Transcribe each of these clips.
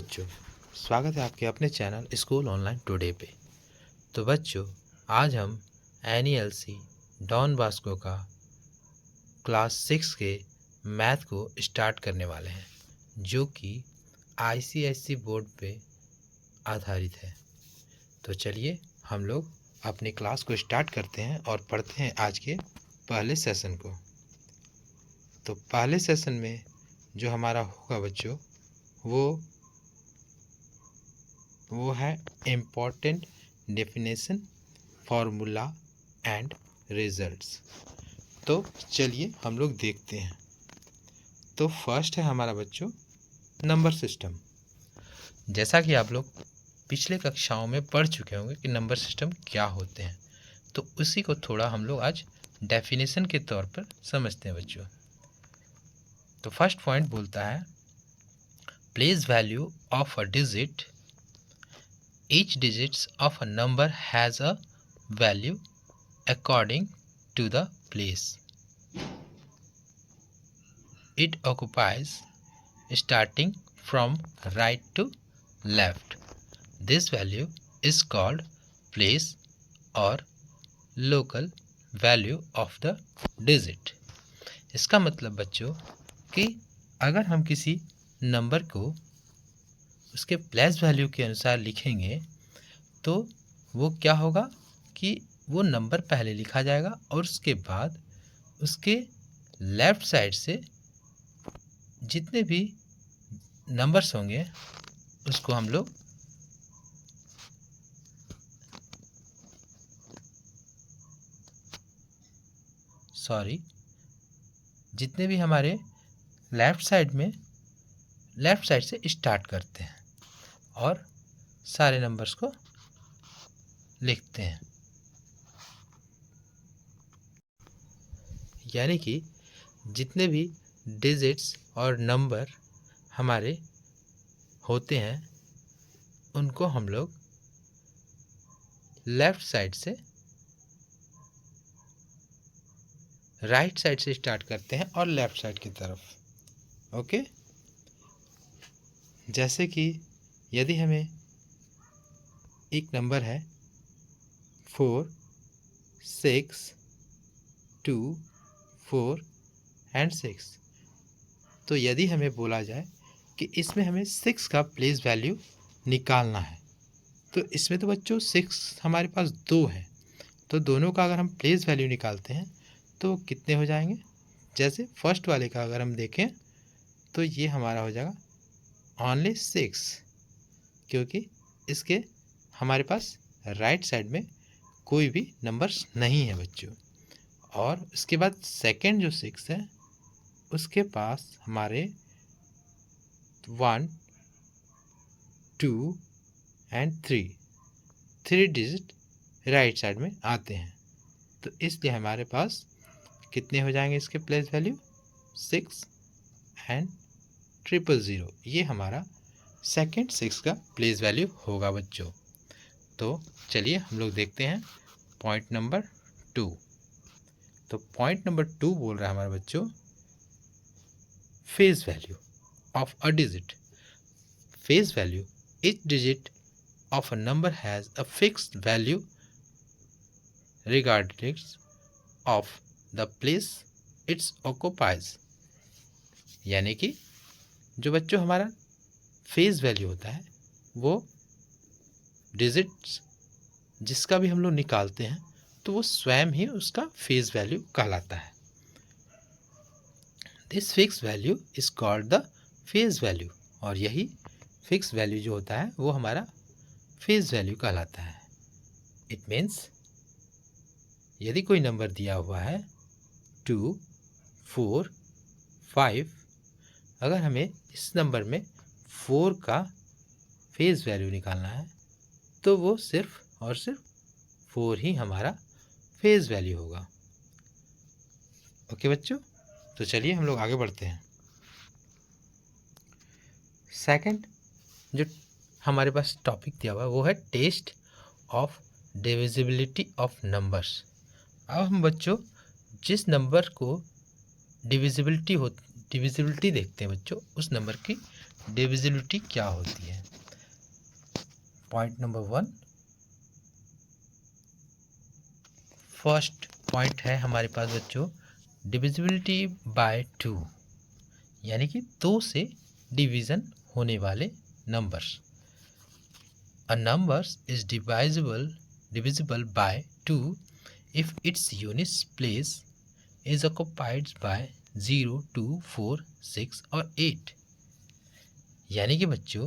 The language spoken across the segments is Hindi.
बच्चों, स्वागत है आपके अपने चैनल स्कूल ऑनलाइन टुडे पे। तो बच्चों, आज हम एनईएलसी डॉन बॉस्को का क्लास 6 के मैथ को स्टार्ट करने वाले हैं, जो कि आईसीएसई बोर्ड पे आधारित है। तो चलिए हम लोग अपनी क्लास को स्टार्ट करते हैं और पढ़ते हैं आज के पहले सेशन को। तो पहले सेशन में जो हमारा होगा बच्चों, वो है important definition, formula and results. तो चलिए हम लोग देखते हैं। तो फर्स्ट है हमारा बच्चों नंबर सिस्टम। जैसा कि आप लोग पिछले कक्षाओं में पढ़ चुके होंगे कि नंबर सिस्टम क्या होते हैं, तो उसी को थोड़ा हम लोग आज डेफिनेशन के तौर पर समझते हैं बच्चों। तो फर्स्ट पॉइंट बोलता है place value of a digit. Each digit of a number has a value according to the place it occupies, starting from right to left. This value is called place or local value of the digit. इसका मतलब बच्चों कि अगर हम किसी नंबर को उसके प्लेस वैल्यू के अनुसार लिखेंगे तो वो क्या होगा कि वो नंबर पहले लिखा जाएगा और उसके बाद उसके लेफ़्ट साइड से जितने भी नंबर्स होंगे उसको हम लोग जितने भी हमारे लेफ़्ट साइड से स्टार्ट करते हैं और सारे नंबर्स को लिखते हैं। यानी कि जितने भी डिजिट्स और नंबर हमारे होते हैं उनको हम लोग लेफ़्ट साइड से राइट साइड से स्टार्ट करते हैं और लेफ़्ट साइड की तरफ। ओके, जैसे कि यदि हमें एक नंबर है 4, 6, 2, 4 एंड 6, तो यदि हमें बोला जाए कि इसमें हमें 6 का प्लेस वैल्यू निकालना है, तो इसमें तो बच्चों 6 हमारे पास 2 है, तो दोनों का अगर हम प्लेस वैल्यू निकालते हैं तो कितने हो जाएंगे। जैसे फर्स्ट वाले का अगर हम देखें तो ये हमारा हो जाएगा ओनली 6, क्योंकि इसके हमारे पास राइट साइड में कोई भी नंबर्स नहीं है बच्चों। और उसके बाद सेकंड जो 6 है उसके पास हमारे 1, 2 एंड 3 डिजिट राइट साइड में आते हैं, तो इसलिए हमारे पास कितने हो जाएंगे इसके प्लेस वैल्यू 6 एंड 000। ये हमारा सेकंड 6 का प्लेस वैल्यू होगा बच्चों। तो चलिए हम लोग देखते हैं पॉइंट नंबर 2। तो पॉइंट नंबर 2 बोल रहा है हमारे बच्चों face value of a digit. Face value, each digit of a number has a fixed value regardless of the place it occupies। यानी कि जो बच्चों हमारा फेस वैल्यू होता है वो डिजिट्स जिसका भी हम लोग निकालते हैं तो वो स्वयं ही उसका फेस वैल्यू कहलाता है। This fix value is called the face value, और यही फिक्स वैल्यू जो होता है वो हमारा फेस वैल्यू कहलाता है। इट मीन्स यदि कोई नंबर दिया हुआ है 2, 4, 5, अगर हमें इस नंबर में 4 का फेस वैल्यू निकालना है तो वो सिर्फ और सिर्फ 4 ही हमारा फेस वैल्यू होगा। ओके बच्चों, तो चलिए हम लोग आगे बढ़ते हैं। सेकंड जो हमारे पास टॉपिक दिया हुआ है वो है test of divisibility of numbers. अब हम बच्चों जिस नंबर को डिविजिबिलिटी देखते हैं बच्चों, उस नंबर की डिविजिबिलिटी क्या होती है। पॉइंट नंबर 1, फर्स्ट पॉइंट है हमारे पास बच्चों डिविजिबिलिटी बाय 2, यानी कि 2 से डिवीज़न होने वाले numbers. A numbers is divisible by 2 if its units place is occupied by 0, 2, 4, 6 और 8। यानी कि बच्चों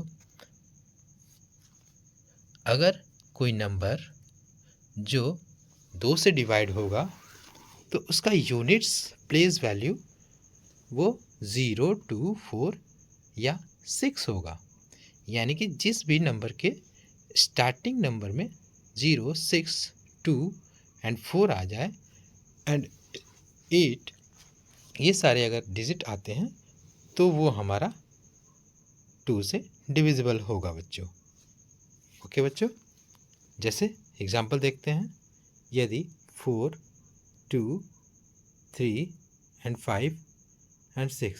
अगर कोई नंबर जो 2 से डिवाइड होगा तो उसका यूनिट्स प्लेस वैल्यू वो 0, 2, 4 या 6 होगा। यानी कि जिस भी नंबर के स्टार्टिंग नंबर में 0, 6, 2 एंड 4 आ जाए एंड 8, ये सारे अगर डिजिट आते हैं तो वो हमारा 2 से डिविजिबल होगा बच्चों। ओके बच्चों, जैसे एग्जांपल देखते हैं। यदि 4, 2, 3 एंड 5 एंड 6,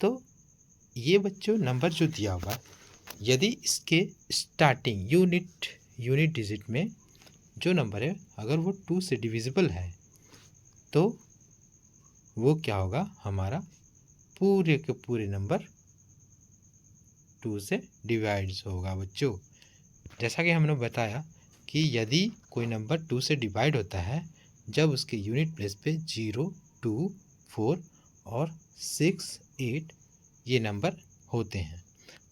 तो ये बच्चों नंबर जो दिया हुआ है, यदि इसके स्टार्टिंग यूनिट डिजिट में जो नंबर है अगर वो 2 से डिविजिबल है तो वो क्या होगा, हमारा पूरे के पूरे नंबर 2 से डिवाइड्स होगा बच्चों। जैसा कि हमने बताया कि यदि कोई नंबर 2 से डिवाइड होता है जब उसके यूनिट प्लेस पे 0, 2, 4 और 6, 8 ये नंबर होते हैं।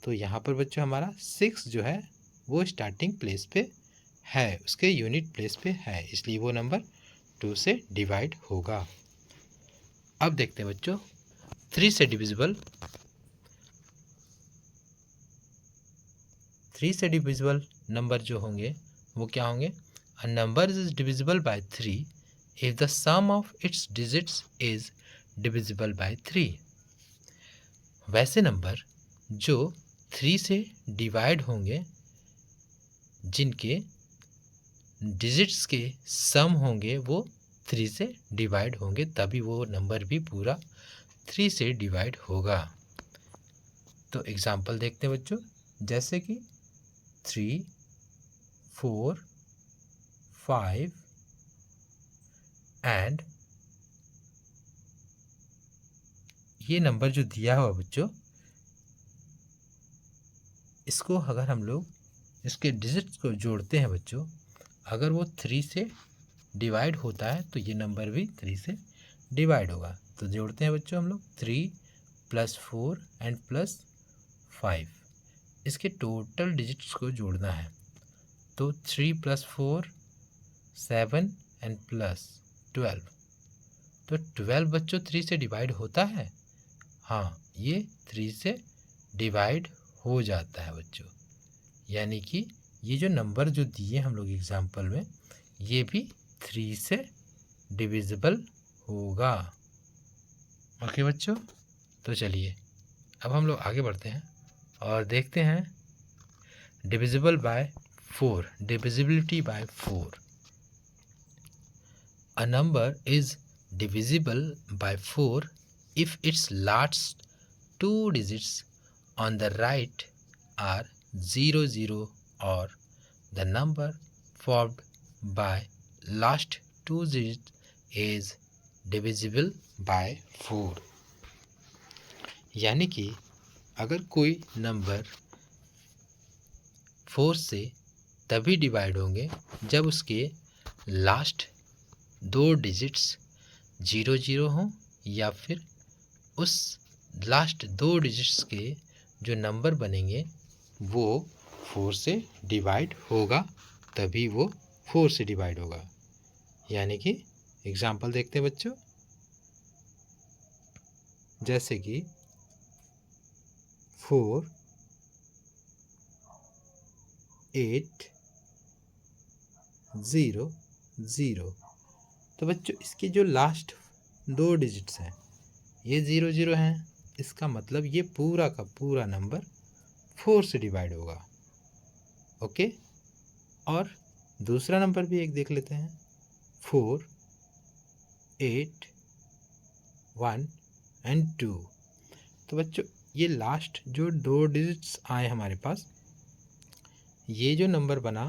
तो यहाँ पर बच्चों हमारा 6 जो है वो स्टार्टिंग प्लेस पे है, उसके यूनिट प्लेस पे है, इसलिए वो नंबर 2 से डिवाइड होगा। अब देखते हैं बच्चों 3 से डिविजिबल नंबर जो होंगे वो क्या होंगे। A number is divisible by 3 if the sum of its digits is divisible by 3। वैसे नंबर जो 3 से डिवाइड होंगे जिनके डिजिट्स के सम होंगे वो 3 से डिवाइड होंगे, तभी वो नंबर भी पूरा 3 से डिवाइड होगा। तो एग्जांपल देखते हैं बच्चों, जैसे कि 3, 4, 5 एंड ये नंबर जो दिया हुआ बच्चों, इसको अगर हम लोग इसके डिजिट्स को जोड़ते हैं बच्चों, अगर वो 3 से डिवाइड होता है तो ये नंबर भी 3 से डिवाइड होगा। तो जोड़ते हैं बच्चों हम लोग 3 + 4 एंड +5, इसके टोटल डिजिट्स को जोड़ना है। तो 3 + 4 7 एंड +12, तो 12 बच्चों 3 से डिवाइड होता है। हाँ, ये 3 से डिवाइड हो जाता है बच्चों। यानी कि ये जो नंबर जो दिए हम लोग एग्जाम्पल में ये भी 3 से डिविजिबल होगा। ओके बच्चों, तो चलिए अब हम लोग आगे बढ़ते हैं और देखते हैं divisible by 4, divisibility bye 4। A number is divisible bye 4 if its last 2 digits on the right are 0, 0 or the number formed by last 2 digits is divisible by 4। यानी कि अगर कोई नंबर 4 से तभी डिवाइड होंगे जब उसके लास्ट 2 डिजिट्स 0, 0 हों या फिर उस लास्ट 2 डिजिट्स के जो नंबर बनेंगे वो 4 से डिवाइड होगा, तभी वो 4 से डिवाइड होगा। यानी कि एग्जांपल देखते हैं बच्चों, जैसे कि 4, 8, 0, 0। तो बच्चों इसके जो लास्ट 2 डिजिट्स हैं ये 0, 0 हैं, इसका मतलब ये पूरा का पूरा नंबर 4 से डिवाइड होगा। ओके, और दूसरा नंबर भी एक देख लेते हैं, 4, 8, 1 एंड 2। तो बच्चों ये लास्ट जो 2 डिजिट्स आए हमारे पास, ये जो नंबर बना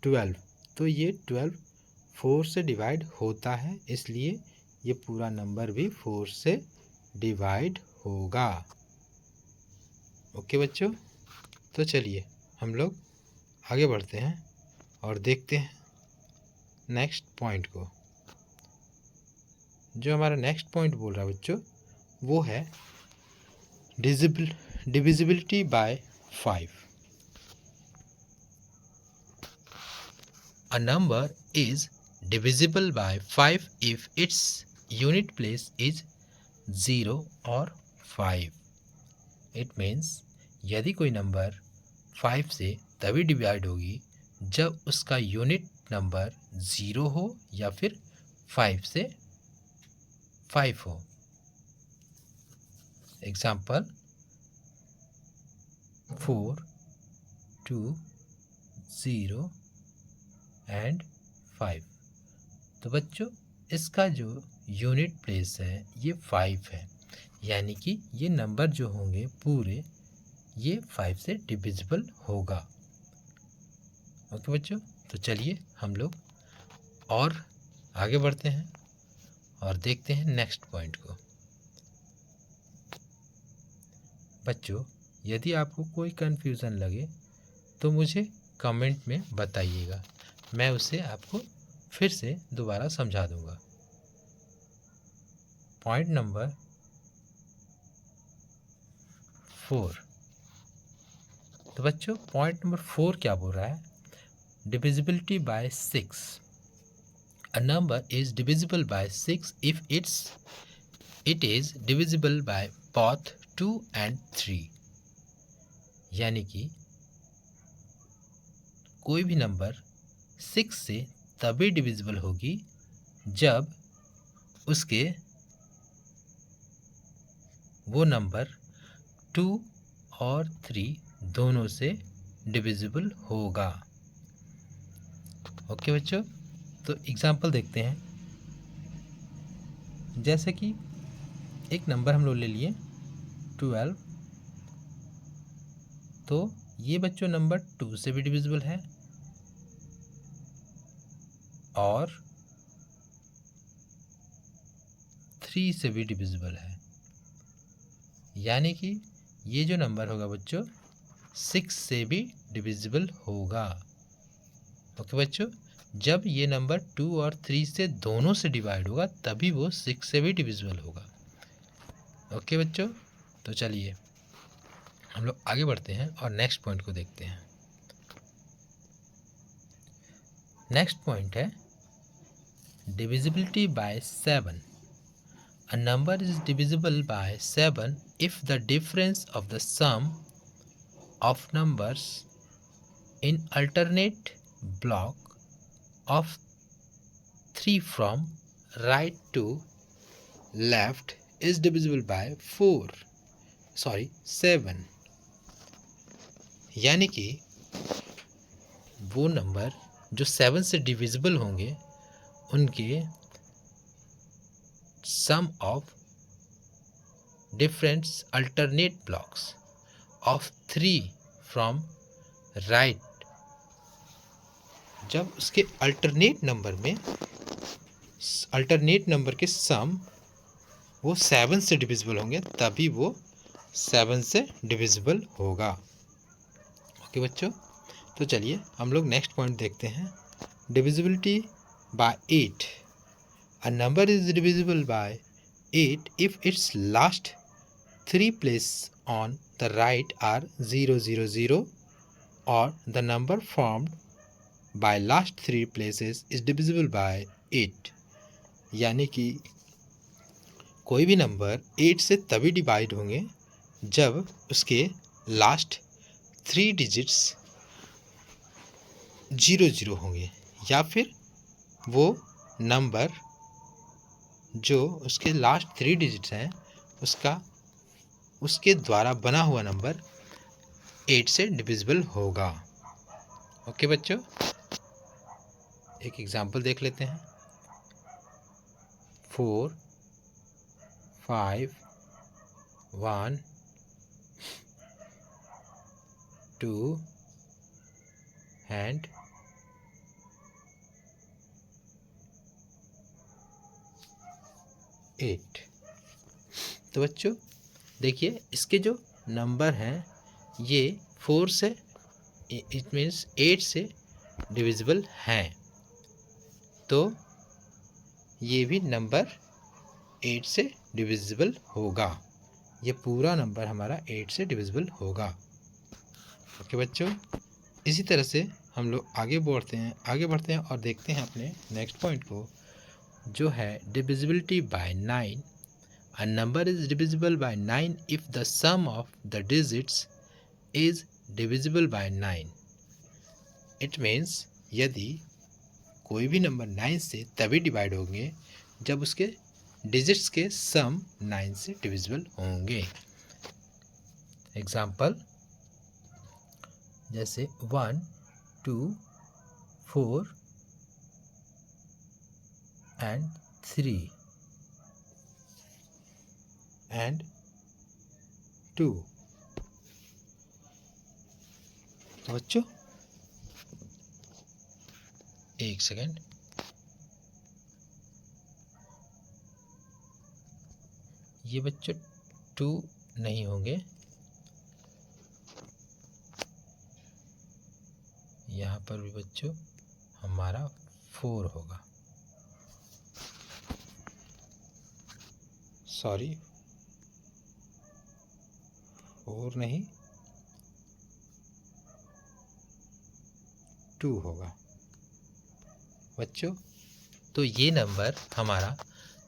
12, तो ये 12 4 से डिवाइड होता है, इसलिए ये पूरा नंबर भी 4 से डिवाइड होगा। ओके बच्चों, तो चलिए हम लोग आगे बढ़ते हैं और देखते हैं नेक्स्ट पॉइंट को। जो हमारा नेक्स्ट पॉइंट बोल रहा है बच्चों, वो है divisibility bye 5। A number is divisible by 5 if its unit place is 0 or 5. It means यदि कोई नंबर 5 से तभी डिवाइड होगी जब उसका यूनिट नंबर 0 हो या फिर 5 से 5 हो। Example 4, 2, 0 and 5। तो बच्चों इसका जो यूनिट प्लेस है ये 5 है, यानी कि ये नंबर जो होंगे पूरे ये 5 से डिविजिबल होगा। ओके बच्चों, तो चलिए हम लोग और आगे बढ़ते हैं और देखते हैं नेक्स्ट पॉइंट को। बच्चों यदि आपको कोई कन्फ्यूज़न लगे तो मुझे कमेंट में बताइएगा, मैं उसे आपको फिर से दोबारा समझा दूंगा। Point number 4। तो बच्चों पॉइंट नंबर 4 क्या बोल रहा है? Divisibility bye 6। A number is divisible bye 6 if it is divisible by both 2 and 3। यानी कि कोई भी नंबर 6 से तभी डिविजिबल होगी जब उसके वो नंबर 2 और 3 दोनों से डिविजिबल होगा। ओके बच्चों, तो एग्जांपल देखते हैं। जैसे कि एक नंबर हम लोग ले लिए 12, तो ये बच्चों नंबर 2 से भी डिविजिबल है और 3 से भी डिविजिबल है, यानी कि ये जो नंबर होगा बच्चों 6 से भी डिविजिबल होगा। ओके बच्चों, जब ये नंबर 2 और 3 से दोनों से डिवाइड होगा तभी वो 6 से भी डिविजिबल होगा। ओके बच्चों, तो चलिए हम लोग आगे बढ़ते हैं और नेक्स्ट पॉइंट को देखते हैं। नेक्स्ट पॉइंट है divisibility bye 7। A number is divisible by 7 if the difference of the sum of numbers in alternate block of 3 from right to left is divisible by 7। यानी कि वो नंबर जो 7 से डिविजिबल होंगे उनके sum of different alternate blocks of 3 from right, जब उसके अल्टरनेट नंबर के सम वो 7 से डिविजिबल होंगे तभी वो 7 से डिविजिबल होगा। ओके बच्चों, तो चलिए हम लोग नेक्स्ट पॉइंट देखते हैं। Divisibility bye 8। A number is divisible by 8 if its last 3 places on the right are 0, 0, 0 or the number formed by last 3 places is divisible by 8। यानी कि कोई भी नंबर 8 से तभी डिवाइड होंगे जब उसके लास्ट 3 डिजिट्स 0, 0 होंगे या फिर वो नंबर जो उसके लास्ट 3 डिजिट्स हैं उसके द्वारा बना हुआ नंबर 8 से डिविजिबल होगा। ओके बच्चों, एक एग्जांपल देख लेते हैं। 4, 5, 1, 2 and 8। तो बच्चों देखिए इसके जो नंबर हैं ये 4 से, इट मीन्स 8 से डिविजिबल हैं, तो ये भी नंबर 8 से डिविजिबल होगा। ये पूरा नंबर हमारा 8 से डिविजिबल होगा। ओके बच्चों, इसी तरह से हम लोग आगे बढ़ते हैं और देखते हैं अपने नेक्स्ट पॉइंट को, जो है divisibility by 9। A number is divisible by 9 if the sum of the digits is divisible by 9। It means यदि कोई भी नंबर 9 से तभी डिवाइड होंगे जब उसके डिजिट्स के सम 9 से डिविजिबल होंगे। एग्जाम्पल जैसे 1, 2, 4 and 3 and 2। तो बच्चों एक सेकेंड, ये बच्चों 2 नहीं होंगे, यहाँ पर भी बच्चों हमारा 4 होगा। सॉरी 4 नहीं 2 होगा बच्चों। तो ये नंबर हमारा,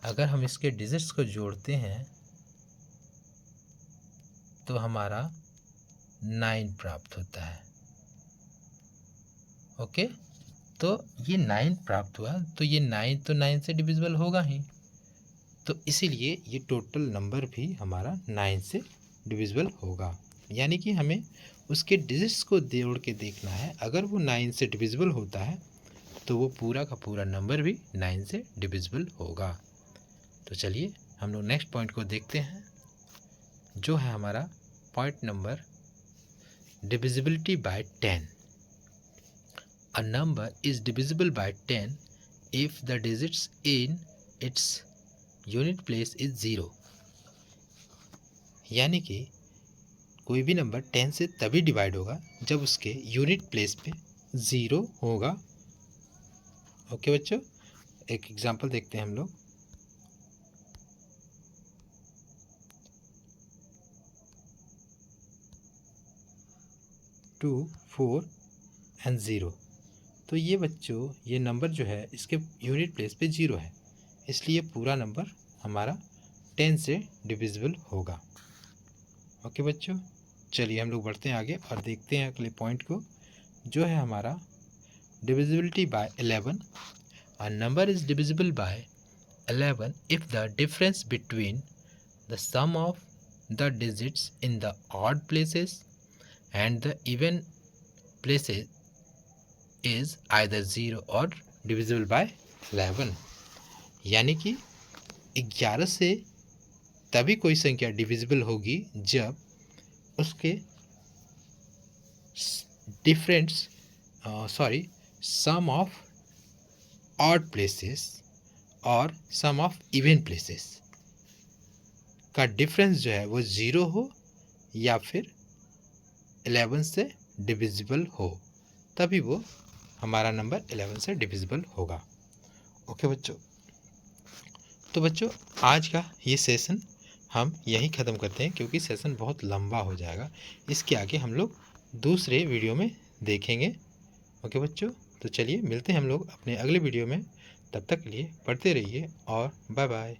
अगर हम इसके डिजिट्स को जोड़ते हैं तो हमारा 9 प्राप्त होता है। ओके, तो ये 9 प्राप्त हुआ, तो ये 9 तो 9 से डिविजिबल होगा ही, तो इसीलिए ये टोटल नंबर भी हमारा 9 से डिविजिबल होगा। यानी कि हमें उसके डिजिट्स को जोड़ के देखना है, अगर वो 9 से डिविजिबल होता है तो वो पूरा का पूरा नंबर भी 9 से डिविजिबल होगा। तो चलिए हम लोग नेक्स्ट पॉइंट को देखते हैं, जो है हमारा point number divisibility bye 10। A number is divisible bye 10 if the digits in its unit place is 0। यानी कि कोई भी नंबर 10 से तभी डिवाइड होगा जब उसके यूनिट प्लेस पे 0 होगा। ओके बच्चों, एक एग्जांपल देखते हैं हम लोग। 2, 4 and 0। तो ये बच्चों ये नंबर जो है इसके यूनिट प्लेस पे 0 है, इसलिए पूरा नंबर हमारा 10 से डिविजिबल होगा। ओके बच्चों, चलिए हम लोग बढ़ते हैं आगे और देखते हैं अगले पॉइंट को, जो है हमारा divisibility by 11। A number is divisible by 11 if the difference between the sum of the digits in the odd places and the even places is either 0 or divisible by 11। यानी कि 11 से तभी कोई संख्या डिविजिबल होगी जब उसके सम ऑफ ऑड प्लेसेस और सम ऑफ इवन प्लेसेस का डिफरेंस जो है वो 0 हो या फिर 11 से डिविजिबल हो, तभी वो हमारा नंबर 11 से डिविजिबल होगा। ओके बच्चों, तो बच्चों आज का ये सेशन हम यहीं ख़त्म करते हैं, क्योंकि सेशन बहुत लंबा हो जाएगा। इसके आगे हम लोग दूसरे वीडियो में देखेंगे। ओके बच्चों, तो चलिए मिलते हैं हम लोग अपने अगले वीडियो में। तब तक के लिए पढ़ते रहिए और बाय बाय।